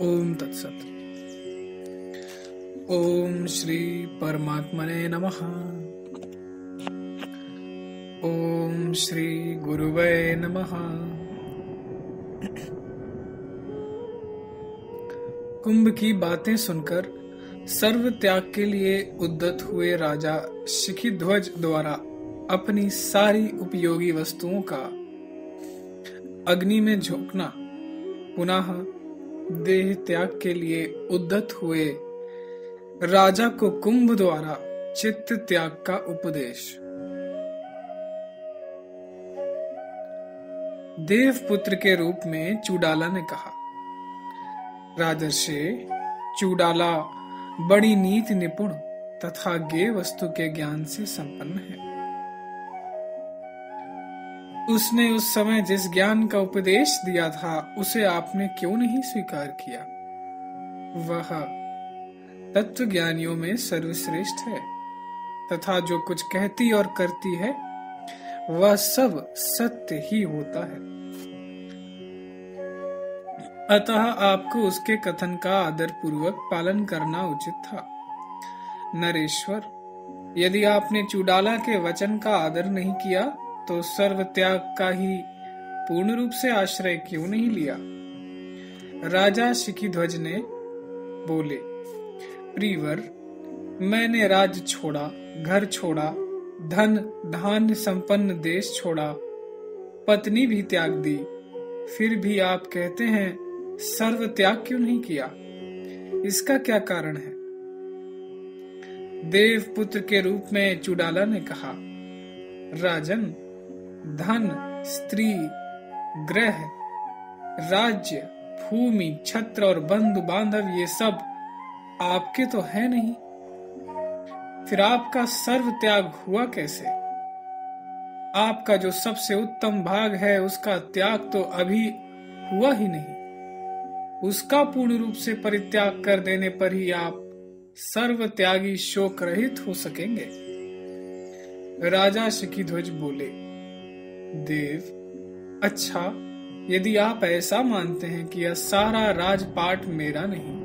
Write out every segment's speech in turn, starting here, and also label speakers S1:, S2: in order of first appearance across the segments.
S1: ओम तत्सत। ओम श्री परमात्मने नमः। ओम श्री गुरुवे नमः। कुंभ की बातें सुनकर सर्व त्याग के लिए उद्यत हुए राजा शिखीध्वज द्वारा अपनी सारी उपयोगी वस्तुओं का अग्नि में झोंकना, पुनः देह त्याग के लिए उद्यत हुए राजा को कुंभ द्वारा चित्त त्याग का उपदेश। देवपुत्र के रूप में चूडाला ने कहा, राजर्षि, चूडाला बड़ी नीति निपुण तथा ज्ञेय वस्तु के ज्ञान से संपन्न है। उसने उस समय जिस ज्ञान का उपदेश दिया था उसे आपने क्यों नहीं स्वीकार किया? वह तत्वज्ञानियों में सर्वश्रेष्ठ है तथा जो कुछ कहती और करती है वह सब सत्य ही होता है। अतः आपको उसके कथन का आदर पूर्वक पालन करना उचित था। नरेश्वर, यदि आपने चूडाला के वचन का आदर नहीं किया तो सर्व त्याग का ही पूर्ण रूप से आश्रय क्यों नहीं लिया? राजा शिखीध्वज ने बोले, प्रियवर, मैंने राज्य छोड़ा, घर छोड़ा, धन धान्य संपन्न देश छोड़ा, पत्नी भी त्याग दी, फिर भी आप कहते हैं सर्व त्याग क्यों नहीं किया? इसका क्या कारण है? देवपुत्र के रूप में चूडाला ने कहा, राजन, धन, स्त्री, ग्रह, राज्य, भूमि, छत्र और बंधु बांधव ये सब आपके तो है नहीं, फिर आपका सर्व त्याग हुआ कैसे? आपका जो सबसे उत्तम भाग है उसका त्याग तो अभी हुआ ही नहीं। उसका पूर्ण रूप से परित्याग कर देने पर ही आप सर्व त्यागी शोक रहित हो सकेंगे। राजा शिखीध्वज बोले, देव, अच्छा, यदि आप ऐसा मानते हैं कि यह सारा राजपाट मेरा नहीं,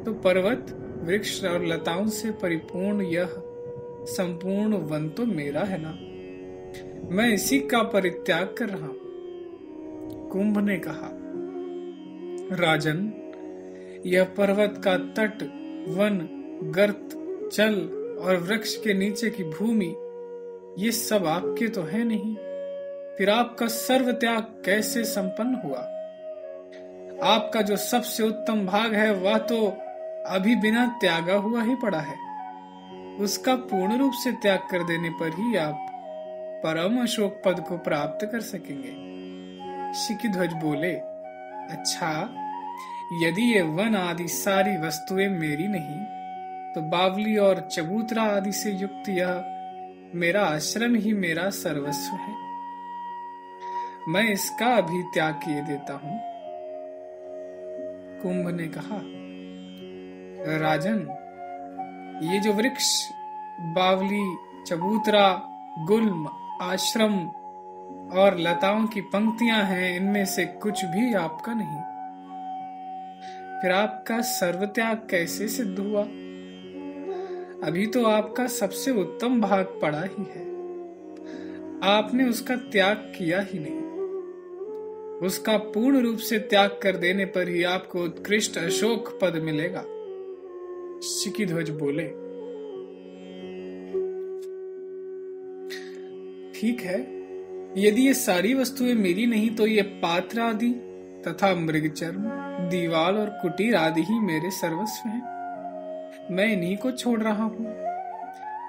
S1: तो पर्वत, वृक्ष और लताओं से परिपूर्ण यह संपूर्ण वन तो मेरा है ना। मैं इसी का परित्याग कर रहा हूं। कुंभ ने कहा, राजन, यह पर्वत का तट, वन, गर्त, जल और वृक्ष के नीचे की भूमि ये सब आपके तो है नहीं, फिर आपका सर्व त्याग कैसे संपन्न हुआ? आपका जो सबसे उत्तम भाग है वह तो अभी बिना त्यागा हुआ ही पड़ा है। उसका पूर्ण रूप से त्याग कर देने पर ही आप परम अशोक पद को प्राप्त कर सकेंगे। शिखीध्वज बोले, अच्छा, यदि ये वन आदि सारी वस्तुएं मेरी नहीं तो बावली और चबूतरा आदि से युक्त यह मेरा आश्रम ही मेरा सर्वस्व है। मैं इसका अभी त्याग किए देता हूं। कुंभ ने कहा, राजन, ये जो वृक्ष, बावली, चबूतरा, गुल्म, आश्रम और लताओं की पंक्तियां हैं, इनमें से कुछ भी आपका नहीं, फिर आपका सर्वत्याग कैसे सिद्ध हुआ? अभी तो आपका सबसे उत्तम भाग पड़ा ही है, आपने उसका त्याग किया ही नहीं। उसका पूर्ण रूप से त्याग कर देने पर ही आपको उत्कृष्ट अशोक पद मिलेगा। शिखीध्वज बोले, ठीक है, यदि ये सारी वस्तुएं मेरी नहीं तो ये पात्र आदि तथा मृगचर्म, दीवाल और कुटीर आदि ही मेरे सर्वस्व हैं। मैं इन्हीं को छोड़ रहा हूं।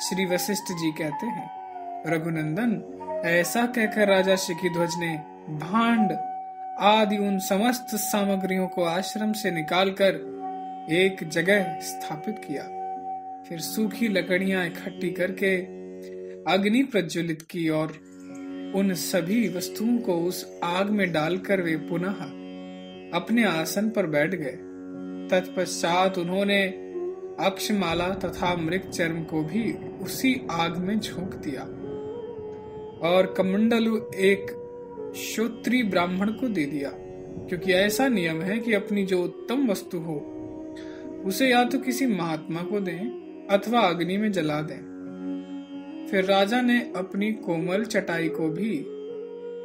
S1: श्री वशिष्ठ जी कहते हैं, रघुनंदन, ऐसा कहकर राजा शिखीध्वज ने भांड आदि उन समस्त सामग्रियों को आश्रम से निकालकर एक जगह स्थापित किया। फिर सूखी लकड़ियां इकट्ठी करके अग्नि प्रज्वलित की और उन सभी वस्तुओं को उस आग में डालकर वे पुनः अपने आसन पर बैठ गए। तत्पश्चात उन्होंने अक्षमाला तथा मृगचर्म को भी उसी आग में झोंक दिया और कमंडलु एक श्रोत्री ब्राह्मण को दे दिया। क्योंकि ऐसा नियम है कि अपनी जो उत्तम वस्तु हो उसे या तो किसी महात्मा को दें अथवा अग्नि में जला दें। फिर राजा ने अपनी कोमल चटाई को भी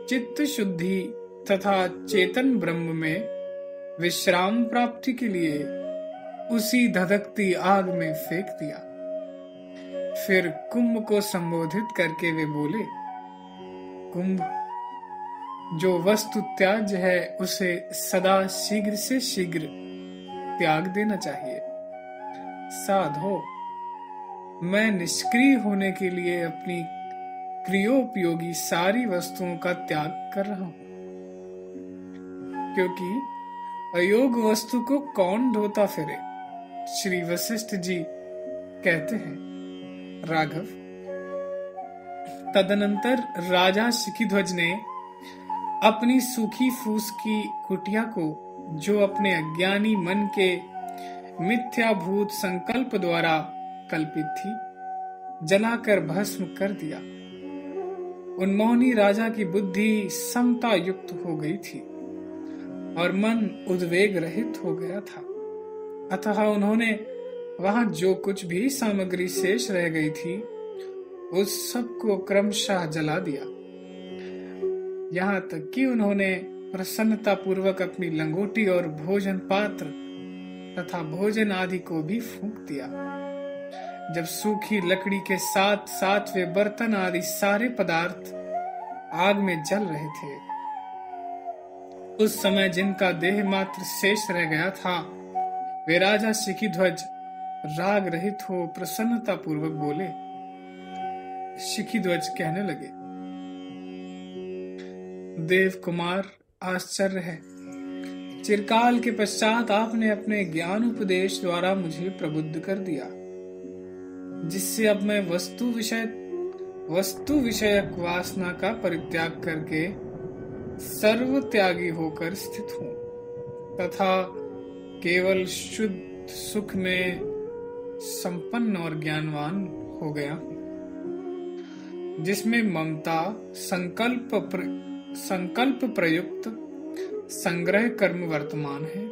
S1: चित्त शुद्धि तथा चेतन ब्रह्म में विश्राम प्राप्ति के लिए उसी धधकती आग में फेंक दिया। फिर कुंभ को संबोधित करके वे बोले, कुंभ, जो वस्तु त्याज्य है उसे सदा शीघ्र से शीघ्र त्याग देना चाहिए। साधो, मैं निष्क्रिय होने के लिए अपनी क्रियोपयोगी सारी वस्तुओं का त्याग कर रहा हूं, क्योंकि अयोग वस्तु को कौन ढोता फिरे। श्री वशिष्ठ जी कहते हैं, राघव, तदनंतर राजा शिखीध्वज ने अपनी सूखी फूस की कुटिया को, जो अपने अज्ञानी मन के मिथ्याभूत संकल्प द्वारा कल्पित थी, जलाकर भस्म कर दिया। उन्मोहनी राजा की बुद्धि समता युक्त हो गई थी और मन उद्वेग रहित हो गया था। अतः उन्होंने वहां जो कुछ भी सामग्री शेष रह गई थी उस सब को क्रमशः जला दिया। यहाँ तक कि उन्होंने प्रसन्नता पूर्वक अपनी लंगोटी और भोजन पात्र तथा भोजन आदि को भी फूंक दिया। जब सूखी लकड़ी के साथ साथ वे बर्तन आदि सारे पदार्थ आग में जल रहे थे, उस समय जिनका देह मात्र शेष रह गया था, वे राजा शिखीध्वज राग रहित हो प्रसन्नता पूर्वक बोले। शिखीध्वज कहने लगे, देव कुमार, आश्चर्य है, चिरकाल के पश्चात आपने अपने ज्ञान उपदेश द्वारा मुझे प्रबुद्ध कर दिया, जिससे अब मैं वस्तु विषयक वासना का परित्याग करके सर्व त्यागी होकर स्थित हूं तथा केवल शुद्ध सुख में संपन्न और ज्ञानवान हो गया हूं, जिसमें ममता संकल्प प्रयुक्त संग्रह कर्म वर्तमान है।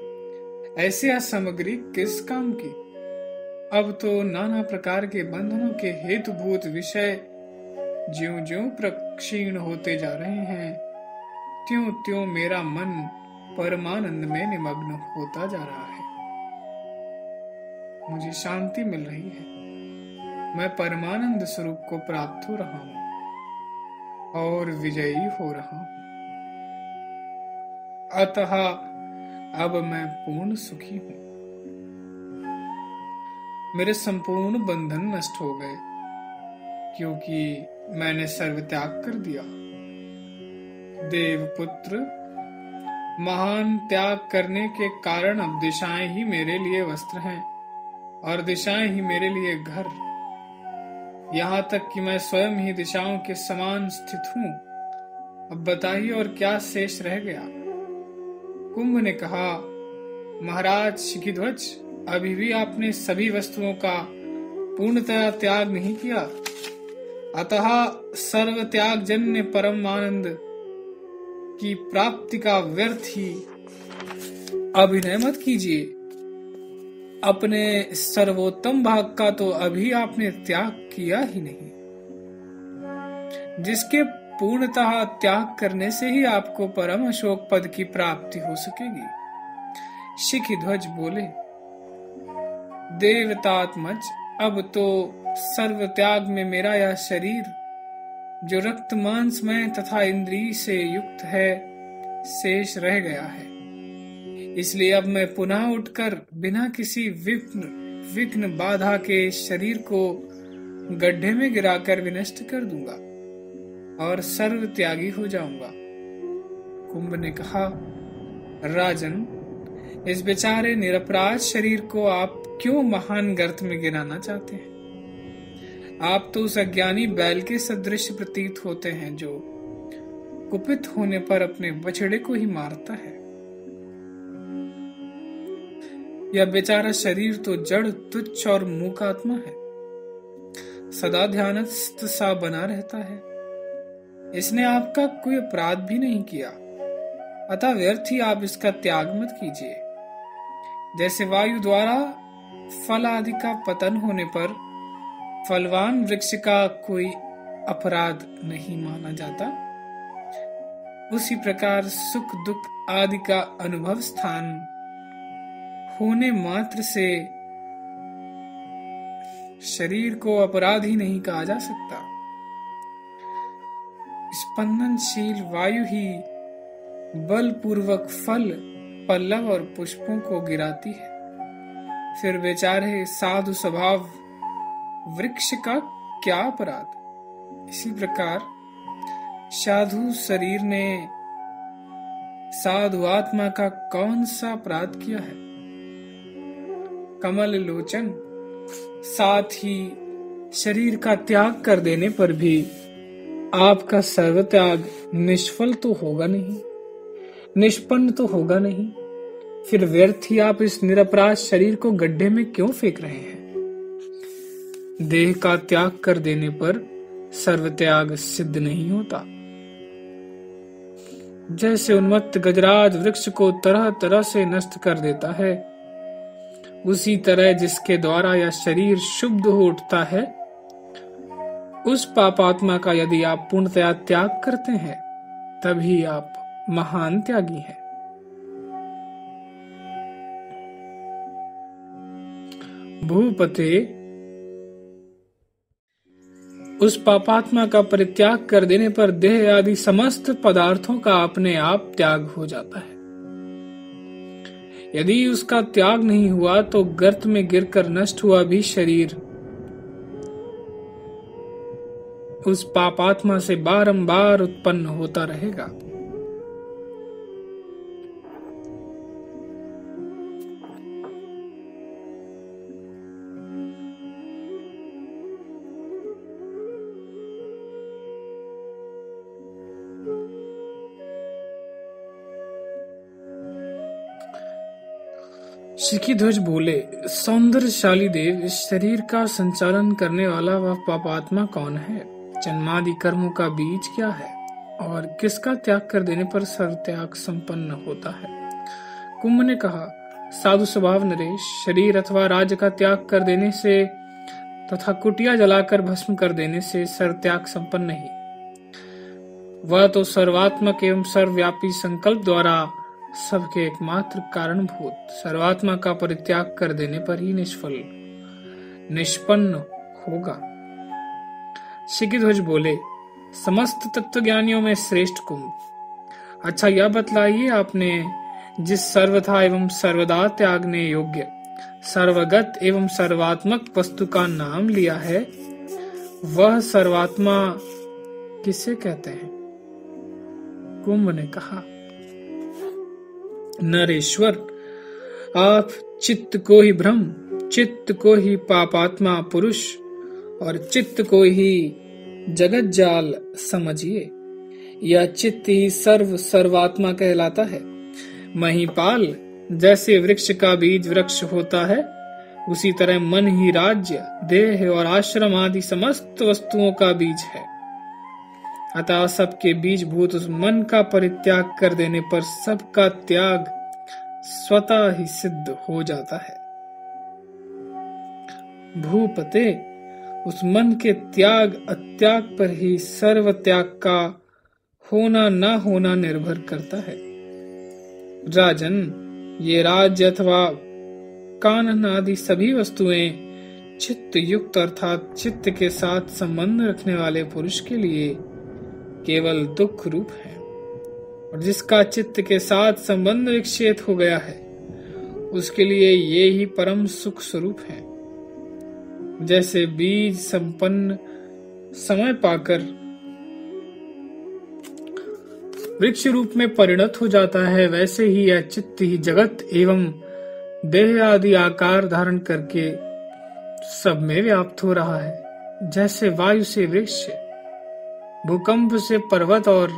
S1: ऐसी सामग्री किस काम की? अब तो नाना प्रकार के बंधनों के हेतुभूत विषय ज्यों-ज्यों प्रक्षीण होते जा रहे हैं, त्यों-त्यों मेरा मन परमानंद में निमग्न होता जा रहा है। मुझे शांति मिल रही है, मैं परमानंद स्वरूप को प्राप्त हो रहा हूं और विजयी हो रहा हूं। अतः अब मैं पूर्ण सुखी हूं। मेरे संपूर्ण बंधन नष्ट हो गए, क्योंकि मैंने सर्व त्याग कर दिया। देवपुत्र, महान त्याग करने के कारण अब दिशाएं ही मेरे लिए वस्त्र हैं और दिशाएं ही मेरे लिए घर, यहाँ तक कि मैं स्वयं ही दिशाओं के समान स्थित हूँ। अब बताइए और क्या शेष रह गया? कुंभ ने कहा, महाराज शिखीध्वज, अभी भी आपने सभी वस्तुओं का पूर्णतया त्याग नहीं किया, अतः सर्व त्याग जन्य परम आनंद की प्राप्ति का व्यर्थ ही अभिनय मत कीजिए। अपने सर्वोत्तम भाग का तो अभी आपने त्याग किया ही नहीं, जिसके पूर्णतः त्याग करने से ही आपको परम अशोक पद की प्राप्ति हो सकेगी। शिखीध्वज बोले, देवतात्मज, अब तो सर्व त्याग में मेरा यह शरीर, जो रक्त मांसमय तथा इंद्रिय से युक्त है, शेष रह गया है। इसलिए अब मैं पुनः उठकर बिना किसी विघ्न बाधा के शरीर को गड्ढे में गिराकर विनष्ट कर दूंगा और सर्व त्यागी हो जाऊंगा। कुंभ ने कहा, राजन, इस बेचारे निरपराध शरीर को आप क्यों महान गर्त में गिराना चाहते हैं? आप तो उस अज्ञानी बैल के सदृश प्रतीत होते हैं, जो कुपित होने पर अपने बछड़े को ही मारता है। यह बेचारा शरीर तो जड़, तुच्छ और मूक आत्मा है, सदा ध्यानस्थ सा बना रहता है। इसने आपका कोई अपराध भी नहीं किया, अतः व्यर्थ ही आप इसका त्याग मत कीजिए। जैसे वायु द्वारा फल आदि का पतन होने पर फलवान वृक्ष का कोई अपराध नहीं माना जाता, उसी प्रकार सुख दुख आदि का अनुभव स्थान होने मात्र से शरीर को अपराध ही नहीं कहा जा सकता। स्पंदनशील वायु ही बलपूर्वक फल, पल्लव और पुष्पों को गिराती है, फिर बेचारे साधु स्वभाव वृक्ष का क्या अपराध। इसी प्रकार साधु शरीर ने साधु आत्मा का कौन सा अपराध किया है। कमल लोचन, साथ ही शरीर का त्याग कर देने पर भी आपका सर्वत्याग निष्फल तो होगा नहीं, निष्पन्न तो होगा नहीं, फिर व्यर्थ ही आप इस निरपराध शरीर को गड्ढे में क्यों फेंक रहे हैं। देह का त्याग कर देने पर सर्वत्याग सिद्ध नहीं होता। जैसे उन्मत्त गजराज वृक्ष को तरह तरह से नष्ट कर देता है, उसी तरह जिसके द्वारा यह शरीर शुद्ध हो उठता है, उस पापात्मा का यदि आप पूर्णतया त्याग करते हैं, तभी आप महान त्यागी हैं। भूपते, उस पापात्मा का परित्याग कर देने पर देह आदि समस्त पदार्थों का अपने आप त्याग हो जाता है। यदि उसका त्याग नहीं हुआ तो गर्त में गिरकर नष्ट हुआ भी शरीर उस पापात्मा से बारंबार उत्पन्न होता रहेगा। शिखीध्वज बोले, सौंदर्यशाली देव, इस शरीर का संचालन करने वाला वह पापात्मा कौन है? जन्मादि कर्मों का बीज क्या है और किसका त्याग कर देने पर सर्वत्याग संपन्न होता है? कुंभ ने कहा, साधु स्वभाव नरेश, शरीर अथवा राज्य का त्याग कर देने से तथा कुटिया जलाकर भस्म कर देने से सर्वत्याग संपन्न नहीं। वह तो सर्वात्मक एवं सर्वव्यापी संकल्प द्वारा सबके एकमात्र कारणभूत सर्वात्मा का परित्याग कर देने पर ही निष्पन्न होगा। शिखीध्वज बोले, समस्त तत्वज्ञानियों में श्रेष्ठ कुंभ, अच्छा यह बतलाइए, आपने जिस सर्वथा एवं सर्वदा त्यागने योग्य सर्वगत एवं सर्वात्मक वस्तु का नाम लिया है, वह सर्वात्मा किसे कहते हैं? कुंभ ने कहा, नरेश्वर, आप चित्त को ही ब्रह्म, चित्त को ही पापात्मा पुरुष और चित्त को ही जगत जाल समझिए। यह चित्त ही सर्वात्मा कहलाता है। महीपाल, जैसे वृक्ष का बीज वृक्ष होता है, उसी तरह मन ही राज्य, देह और आश्रम आदि समस्त वस्तुओं का बीज है। अतः सबके बीजभूत उस मन का परित्याग कर देने पर सबका त्याग स्वतः ही सिद्ध हो जाता है। भूपते, उस मन के त्याग अत्याग पर ही सर्व त्याग का होना न होना निर्भर करता है। राजन, ये राज्य अथवा कानन आदि सभी वस्तुएं चित्त युक्त अर्थात चित्त के साथ संबंध रखने वाले पुरुष के लिए केवल दुख रूप है, और जिसका चित्त के साथ संबंध विक्षेप हो गया है, उसके लिए ये ही परम सुख स्वरूप है। जैसे बीज संपन्न समय पाकर वृक्ष रूप में परिणत हो जाता है, वैसे ही यह चित्त ही जगत एवं देह आदि आकार धारण करके सब में व्याप्त हो रहा है। जैसे वायु से वृक्ष, भूकंप से पर्वत और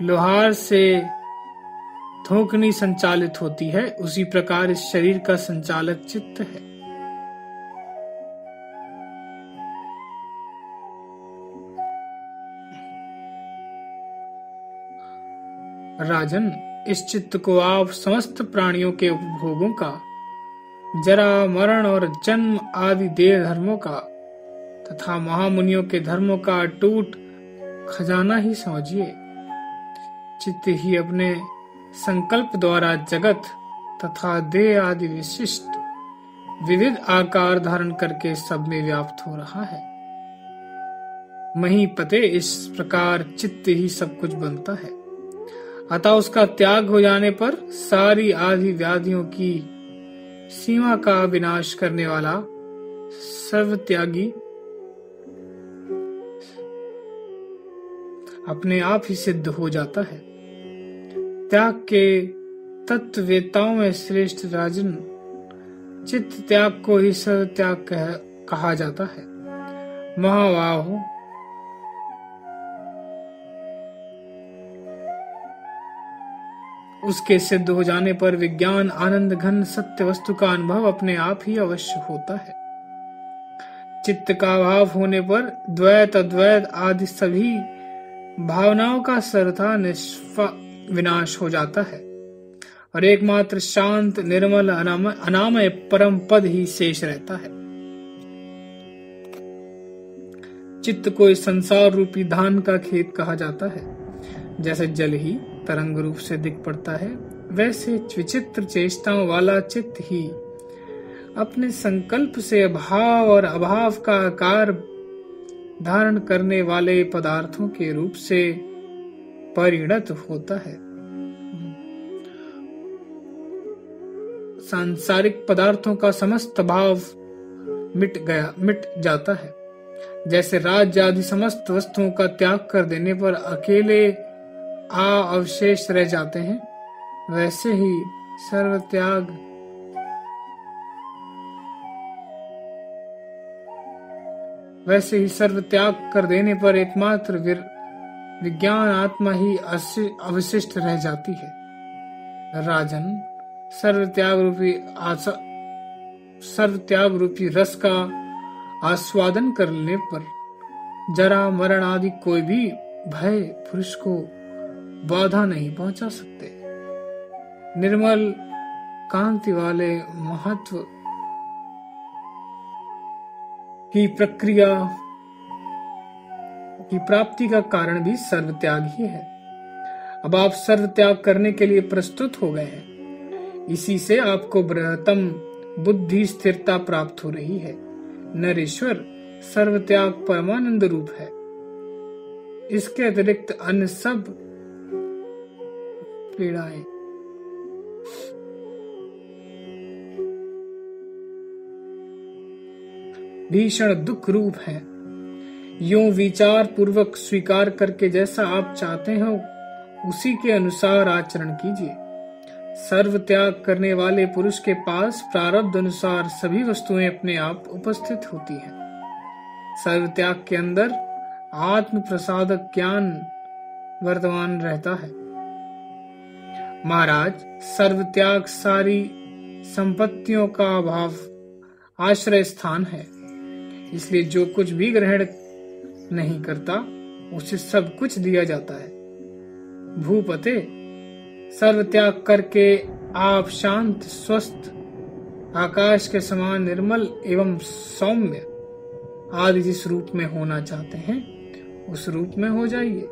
S1: लोहार से थोकनी संचालित होती है, उसी प्रकार इस शरीर का संचालक चित्त है। राजन, इस चित्त को आप समस्त प्राणियों के उपभोगों का, जरा मरण और जन्म आदि देह धर्मों का तथा महामुनियों के धर्मों का अटूट खजाना ही समझिए। चित्त ही अपने संकल्प द्वारा जगत तथा देह आदि विशिष्ट विविध आकार धारण करके सब में व्याप्त हो रहा है। महीपते इस प्रकार चित्त ही सब कुछ बनता है। अतः उसका त्याग हो जाने पर सारी आदि व्याधियों की सीमा का विनाश करने वाला सर्वत्यागी अपने आप ही सिद्ध हो जाता है। त्याग के तत्ववेताओं में श्रेष्ठ राजन, चित्त त्याग को ही सर्व त्याग कहा जाता है। महाबाहो, उसके सिद्ध हो जाने पर विज्ञान आनंद घन सत्य वस्तु का अनुभव अपने आप ही अवश्य होता है। चित्त का अभाव होने पर द्वैत अद्वैत आदि सभी भावनाओं का सर्वथा विनाश हो जाता है और एकमात्र शांत निर्मल अनामय परम पद ही शेष रहता है। चित्त को इस संसार रूपी धान का खेत कहा जाता है। जैसे जल ही तरंग रूप से दिख पड़ता है, वैसे विचित्र चेष्टाओं वाला चित्त ही अपने संकल्प से भाव और अभाव का आकार धारण करने वाले पदार्थों के रूप से परिणत होता है। सांसारिक पदार्थों का समस्त भाव मिट जाता है। जैसे राज्य आदि समस्त वस्तुओं का त्याग कर देने पर अकेले अवशेष रह जाते हैं, वैसे ही सर्व त्याग कर देने पर एकमात्र विज्ञान आत्मा ही अवशिष्ट रह जाती है। राजन, सर्व त्याग रूपी रस का आस्वादन करने पर जरा मरण आदि कोई भी भय पुरुष को बाधा नहीं पहुंचा सकते। निर्मल कांति वाले महत्व की प्रक्रिया की प्राप्ति का कारण भी सर्व त्याग ही है। अब आप सर्व त्याग करने के लिए प्रस्तुत हो गए हैं। इसी से आपको बृहत्तम बुद्धि स्थिरता प्राप्त हो रही है। नरेश्वर सर्व त्याग परमानंद रूप है। इसके अतिरिक्त अन्य सब पीड़ाएं भीषण दुख रूप है। यूं विचार पूर्वक स्वीकार करके जैसा आप चाहते हो उसी के अनुसार आचरण कीजिए। सर्व त्याग करने वाले पुरुष के पास प्रारब्ध अनुसार सभी वस्तुएं अपने आप उपस्थित होती हैं। सर्व त्याग के अंदर आत्म प्रसादक ज्ञान वर्तमान रहता है। महाराज, सर्व त्याग सारी संपत्तियों का अभाव आश्रय स्थान है। इसलिए जो कुछ भी ग्रहण नहीं करता उसे सब कुछ दिया जाता है। भूपते, सर्व त्याग करके आप शांत स्वस्थ आकाश के समान निर्मल एवं सौम्य आदि जिस रूप में होना चाहते हैं उस रूप में हो जाइए।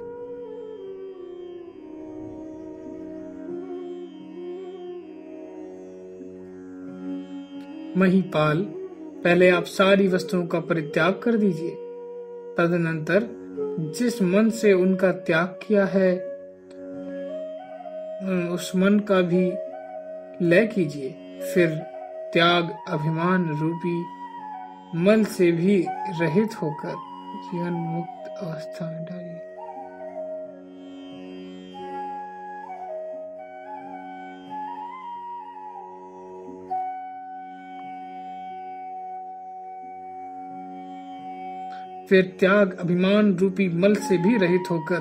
S1: महीपाल, पहले आप सारी वस्तुओं का परित्याग कर दीजिए। तदनंतर जिस मन से उनका त्याग किया है उस मन का भी लय कीजिए। फिर त्याग अभिमान रूपी मल से भी रहित होकर जीवन मुक्त अवस्था में डालिए। फिर त्याग अभिमान रूपी मल से भी रहित होकर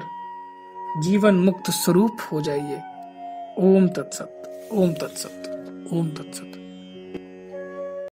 S1: जीवन मुक्त स्वरूप हो जाइए। ओम तत्सत, ओम तत्सत, ओम तत्सत।